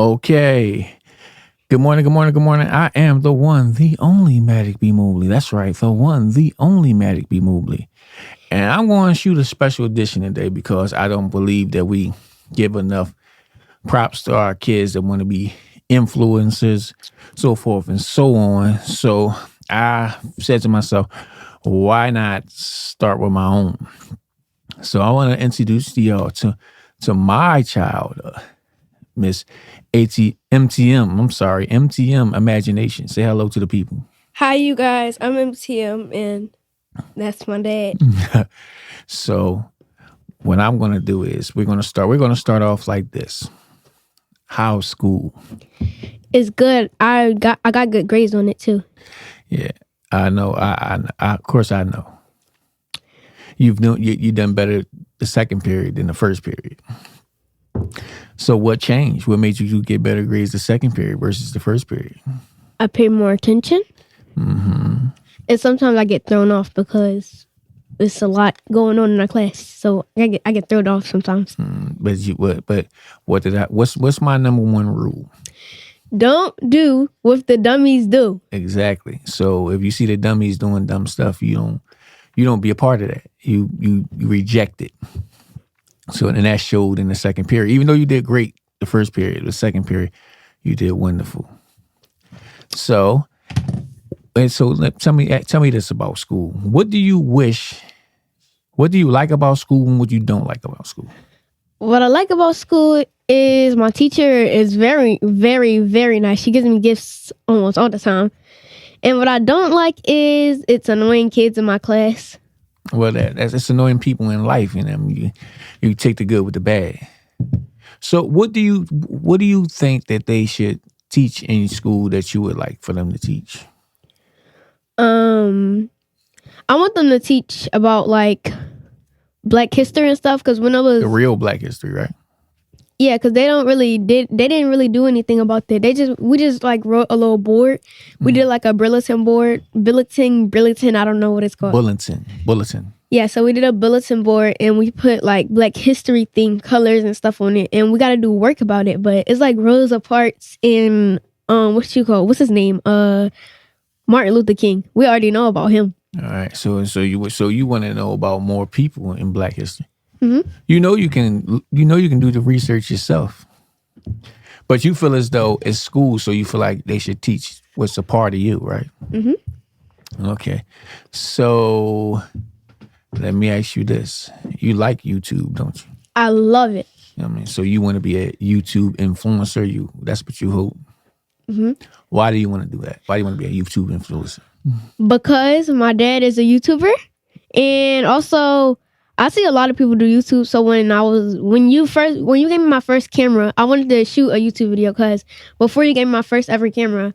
Okay. Good morning, good morning, good morning. I am the one, the only Matic B Mobley. That's right, the one, the only Matic B Mobley. And I'm going to shoot a special edition today because I don't believe that we give enough props to our kids that want to be influencers, so forth and so on. So I said to myself, why not start with my own? So I want to introduce y'all to my child, Miss MTM Imagination. Say hello to the people. Hi, you guys. I'm MTM, and that's my dad. So what I'm going to do is we're going to start off like this. How's school? It's good. I got good grades on it too. Yeah, I know. I of course I know. You done better the second period than the first period. So what changed? What made you get better grades the second period versus the first period? I pay more attention. Mm-hmm. And sometimes I get thrown off because it's a lot going on in our class. So I get thrown off sometimes. What's my number one rule? Don't do what the dummies do. Exactly. So if you see the dummies doing dumb stuff, you don't be a part of that. You reject it. So and that showed in the second period. Even though you did great the first period, the second period, you did wonderful. So tell me this about school. What do you like about school and what you don't like about school? What I like about school is my teacher is very, very, very nice. She gives me gifts almost all the time. And what I don't like is it's annoying kids in my class. Well, it's annoying people in life, and you take the good with the bad. So, what do you think that they should teach in school that you would like for them to teach? I want them to teach about like Black history and stuff because when I was the real Black history, right? Yeah, because they didn't really do anything about that. We just like wrote a little board. We did like a bulletin board, bulletin. I don't know what it's called. Bulletin. Yeah, so we did a bulletin board and we put like Black history themed colors and stuff on it, and we got to do work about it. But it's like Rosa Parks and what's his name? Martin Luther King. We already know about him. All right. So you want to know about more people in Black history. Mm-hmm. You know you can do the research yourself, but you feel as though it's school, so you feel like they should teach what's a part of you, right? Mm-hmm. Okay, so let me ask you this: you like YouTube, don't you? I love it. You know what I mean, so you want to be a YouTube influencer? That's what you hope. Mm-hmm. Why do you want to do that? Why do you want to be a YouTube influencer? Because my dad is a YouTuber, and also I see a lot of people do YouTube. So when you gave me my first camera, I wanted to shoot a YouTube video because before you gave me my first ever camera,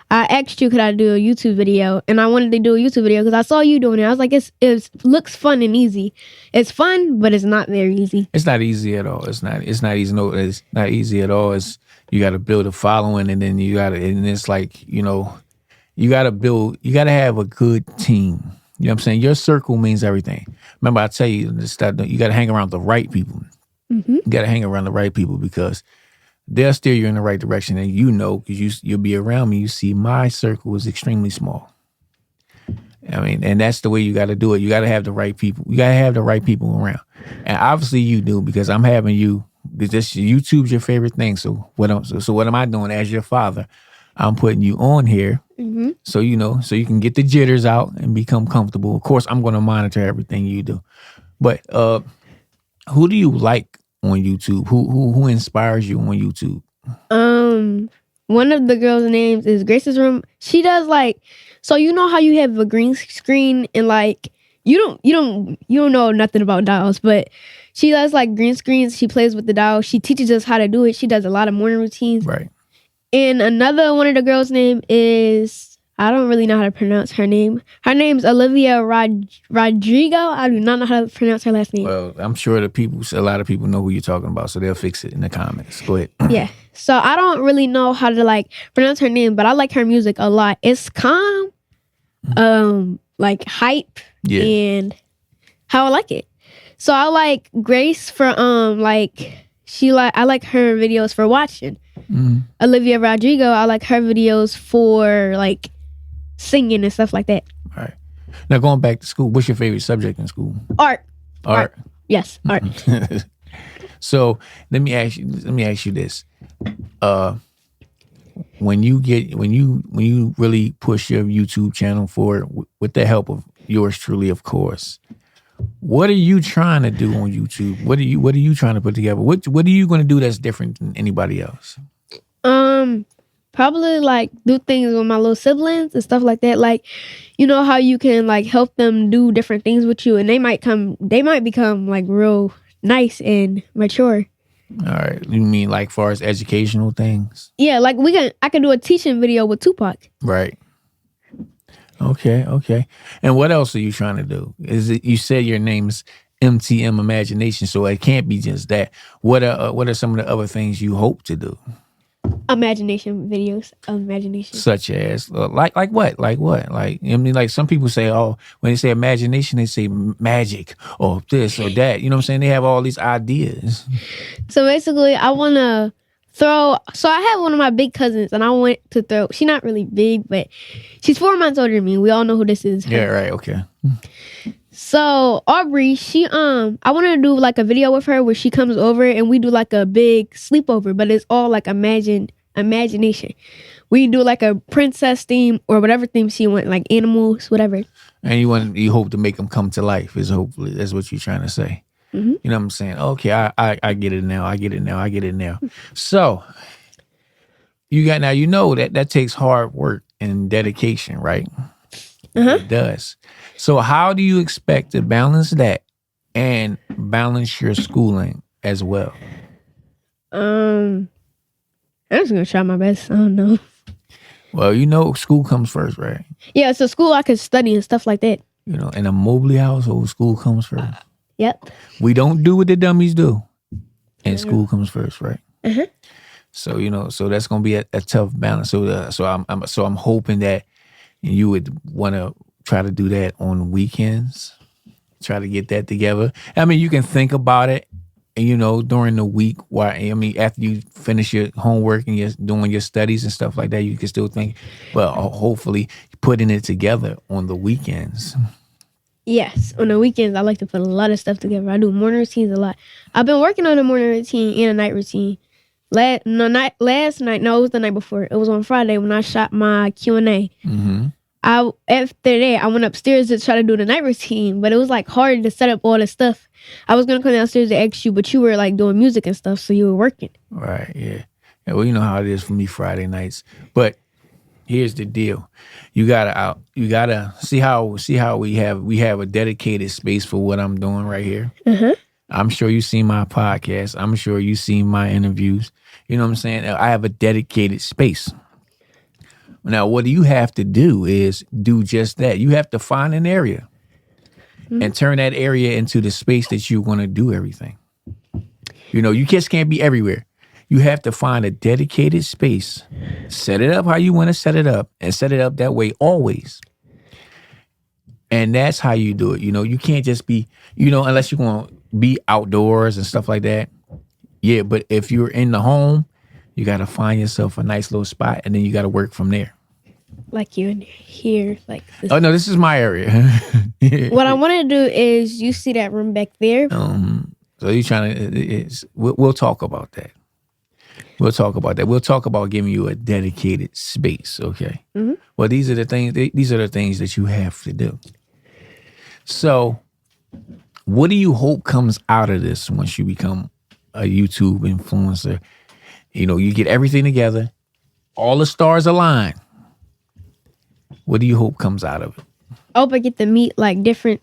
I asked you could I do a YouTube video, and I wanted to do a YouTube video because I saw you doing it. I was like, it looks fun and easy. It's fun, but it's not very easy. It's not easy at all. It's not easy. No, it's not easy at all. You got to build a following, and then it's like, you got to have a good team. You know what I'm saying? Your circle means everything. Remember, I tell you, you got to hang around the right people. Mm-hmm. You got to hang around the right people because they'll steer you in the right direction. And because you'll be around me, you see my circle is extremely small. I mean, and that's the way you got to do it. You got to have the right people. You got to have the right people around. And obviously you do because I'm having you. Because YouTube's your favorite thing. So what am I doing as your father? I'm putting you on here. Mm-hmm. So you can get the jitters out and become comfortable. Of course, I'm going to monitor everything you do. But who do you like on YouTube? Who inspires you on YouTube? One of the girls' names is Grace's Room. She does like, so you know how you have a green screen and like you don't know nothing about dolls, but she does like green screens. She plays with the dolls. She teaches us how to do it. She does a lot of morning routines. Right. And another one of the girls' name is, I don't really know how to pronounce her name. Her name's Olivia Rodrigo. I do not know how to pronounce her last name. Well, I'm sure a lot of people know who you're talking about, so they'll fix it in the comments. Go ahead. Yeah. So I don't really know how to like pronounce her name, but I like her music a lot. It's calm, like hype, and how I like it. So I like Grace for I like her videos for watching. Olivia Rodrigo, I like her videos for like singing and stuff like that. All right. Now going back to school, what's your favorite subject in school? Art. Yes, art. So let me ask you this. When you really push your YouTube channel forward with the help of yours truly, of course, what are you trying to do on YouTube? What are you trying to put together? What are you going to do that's different than anybody else? Probably like do things with my little siblings and stuff like that. Like, you know how you can like help them do different things with you, and they might become like real nice and mature. All right. You mean like far as educational things? Yeah, like I can do a teaching video with Tupac. Right. Okay. And what else are you trying to do? Is it, you said your name's MTM Imagination, so it can't be just that. What are some of the other things you hope to do? Imagination videos of imagination. Such as like what? Like what? Like, I mean, like some people say, oh, when they say imagination, they say magic or this or that. You know what I'm saying? They have all these ideas. So basically, I want to throw. So I have one of my big cousins, and I want to throw. She's not really big, but she's 4 months older than me. We all know who this is. Yeah, right. Okay. So Aubrey, I want to do like a video with her where she comes over and we do like a big sleepover, but it's all like imagination. We do like a princess theme or whatever theme she want, like animals, whatever. And you hope to make them come to life. Hopefully that's what you're trying to say. Mm-hmm. You know what I'm saying? Okay, I get it now. I get it now. So you know that takes hard work and dedication, right? It does. So how do you expect to balance that and balance your schooling as well? I'm just gonna try my best. I don't know. Well, you know, school comes first, right? Yeah, so school I could study and stuff like that. You know, in a Mobley household, school comes first. Yep. We don't do what the dummies do, and school comes first, right? So you know, so that's gonna be a tough balance. So I'm hoping that you would want to try to do that on weekends. Try to get that together. I mean, you can think about it, you know, during the week. After you finish your homework and you're doing your studies and stuff like that, you can still think. Well, hopefully, putting it together on the weekends. Yes, on the weekends, I like to put a lot of stuff together. I do morning routines a lot. I've been working on a morning routine and a night routine. Last night. No, it was the night before. It was on Friday when I shot my Q&A. After that, I went upstairs to try to do the night routine, but it was like hard to set up all the stuff. I was gonna come downstairs to ask you, but you were like doing music and stuff, so you were working. Right? Yeah. Well, you know how it is for me Friday nights. But here's the deal: you gotta see how we have a dedicated space for what I'm doing right here. I'm sure you see my podcast. I'm sure you see my interviews. You know what I'm saying? I have a dedicated space. Now, what you have to do is do just that. You have to find an area and turn that area into the space that you're going to do everything. You know, you just can't be everywhere. You have to find a dedicated space, set it up how you want to set it up, and set it up that way always. And that's how you do it. You know, you can't just be, you know, unless you're going to be outdoors and stuff like that. Yeah, but if you're in the home, you got to find yourself a nice little spot, and then you got to work from there. Like you in here, like this. Oh, no, this is my area. What I want to do is, you see that room back there? So you're trying to, we'll talk about that. We'll talk about that. We'll talk about giving you a dedicated space, okay? Well, these are the things that you have to do. So what do you hope comes out of this once you become a YouTube influencer? You know, you get everything together, all the stars align. What do you hope comes out of it? I hope I get to meet like different,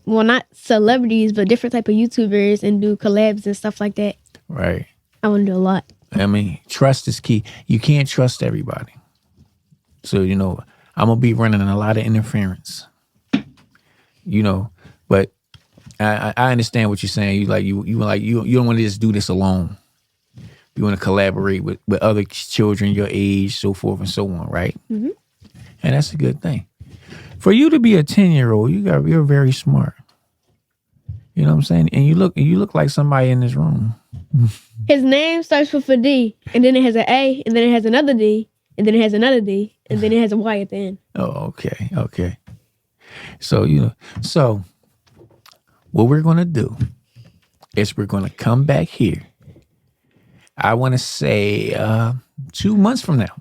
well, not celebrities, but different type of YouTubers and do collabs and stuff like that. Right. I want to do a lot. I mean, trust is key. You can't trust everybody. So, you know, I'm going to be running a lot of interference. You know, but I understand what you're saying. You don't want to just do this alone. You want to collaborate with other children your age, so forth and so on, right? And that's a good thing. For you to be a 10-year-old, you're very smart. You know what I'm saying? And you look like somebody in this room. His name starts with a D, and then it has an A, and then it has another D, and then it has another D, and then it has a Y at the end. Oh, okay. So, so what we're going to do is we're going to come back here. I want to say 2 months from now.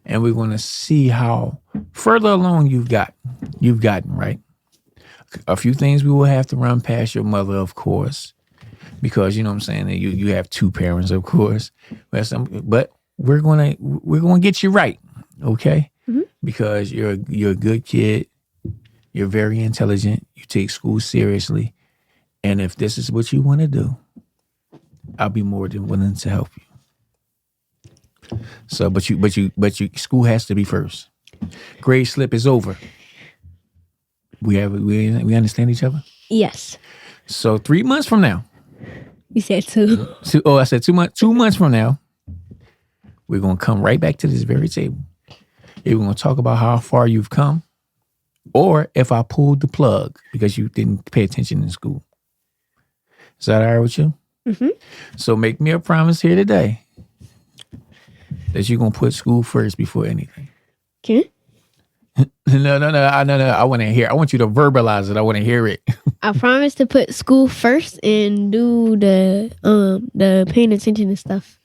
And we're going to see how further along you've gotten, right? A few things we will have to run past your mother, of course, because you know what I'm saying, you have two parents, of course. But we're gonna get you right, okay? Mm-hmm. Because you're a good kid, you're very intelligent, you take school seriously, and if this is what you want to do, I'll be more than willing to help you. So, but you, school has to be first. Grade slip is over. We understand each other? Yes. So 3 months from now. You said 2. I said 2 months. 2 months from now, we're gonna come right back to this very table. And we're gonna talk about how far you've come, or if I pulled the plug because you didn't pay attention in school. Is that all right with you? Mm-hmm. So make me a promise here today that you're gonna put school first before anything. Okay. No. I want to hear. I want you to verbalize it. I want to hear it. I promise to put school first and do the paying attention and stuff.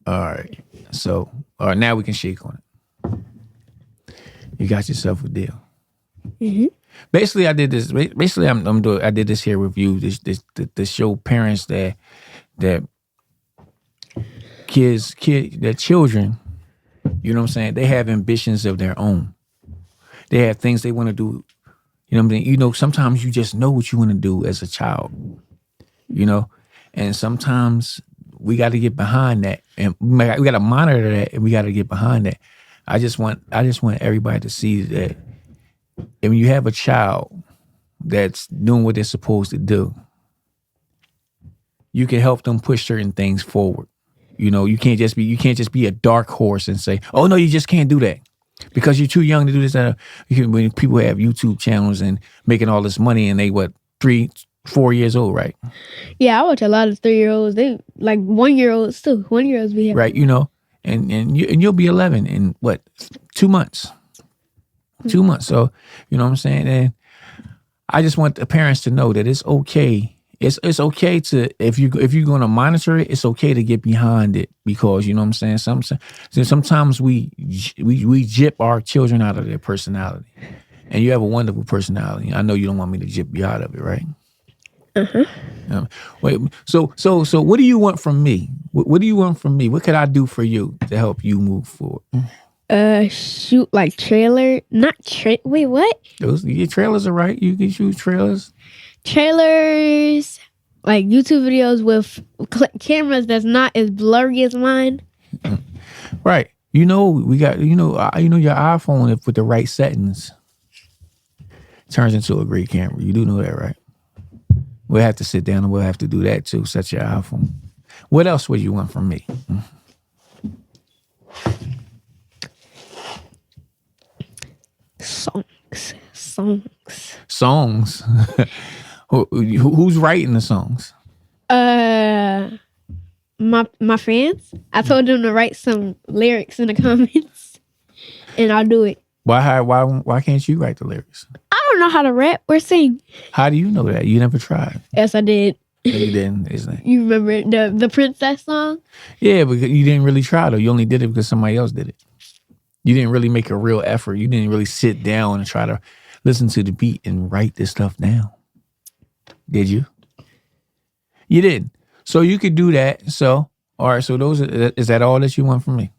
All right. So, all right, now we can shake on it. You got yourself a deal. Mm-hmm. Basically, I did this. Basically, I did this here with you. This show parents that their children. You know what I'm saying? They have ambitions of their own. They have things they want to do. You know what I mean? Sometimes you just know what you want to do as a child. And sometimes we got to get behind that, and we got to monitor that, and we got to get behind that. I just want everybody to see that when you have a child that's doing what they're supposed to do, you can help them push certain things forward. You can't just be a dark horse and say, "Oh no, you just can't do that because you're too young to do this." When people have YouTube channels and making all this money, and they 3-4 years old, right? Yeah, I watch a lot of 3-year-olds. They like 1-year-olds too. 1-year-olds be right. And you'll be 11 in 2 months. 2 months. So you know what I'm saying. And I just want the parents to know that it's okay. It's okay to if you're going to monitor it, it's okay to get behind it, because you know what I'm saying. Sometimes we jip our children out of their personality, and you have a wonderful personality. I know you don't want me to jip you out of it, right? Uh-huh. Wait. So what do you want from me? What do you want from me? What could I do for you to help you move forward? Shoot like trailer, not wait, what? Your trailers are right. You can shoot trailers. Trailers, like YouTube videos with cameras that's not as blurry as mine. Right. We got your iPhone, if with the right settings, turns into a great camera. You do know that, right? We'll have to sit down and we'll have to do that too. Set your iPhone. What else would you want from me? Songs. Who's writing the songs? My fans. I told them to write some lyrics in the comments, and I'll do it. Why can't you write the lyrics? I don't know how to rap or sing. How do you know that? You never tried. Yes, I did. No, you didn't. Isn't it? You remember the princess song? Yeah, but you didn't really try though. You only did it because somebody else did it. You didn't really make a real effort. You didn't really sit down and try to listen to the beat and write this stuff down. Did you? You didn't. So you could do that. So, all right. So is that all that you want from me?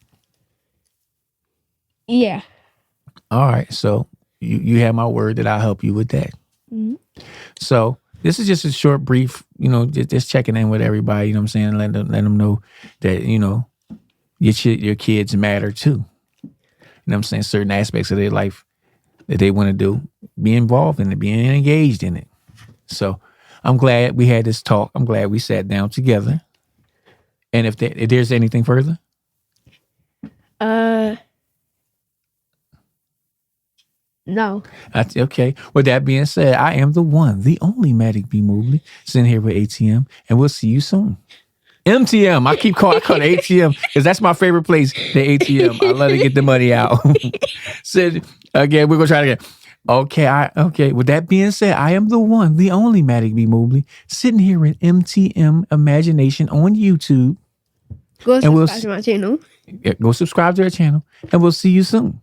Yeah. All right. So you have my word that I'll help you with that. Mm-hmm. So this is just a short, brief, just checking in with everybody. You know what I'm saying? Let them know that, your kids matter too. You know what I'm saying? Certain aspects of their life that they want to do, be involved in it, being engaged in it. So I'm glad we had this talk. I'm glad we sat down together. And if there's anything further? No. Okay. With that being said, I am the one, the only Matic B Mobley, sitting here with ATM, and we'll see you soon. MTM. I call it ATM because that's my favorite place, the ATM. I love to get the money out. So again, we're gonna try it again. Okay. With that being said, I am the one, the only Matic B Mobley, sitting here in MTM Imagination on YouTube. Go subscribe to my channel. Go subscribe to our channel, and we'll see you soon.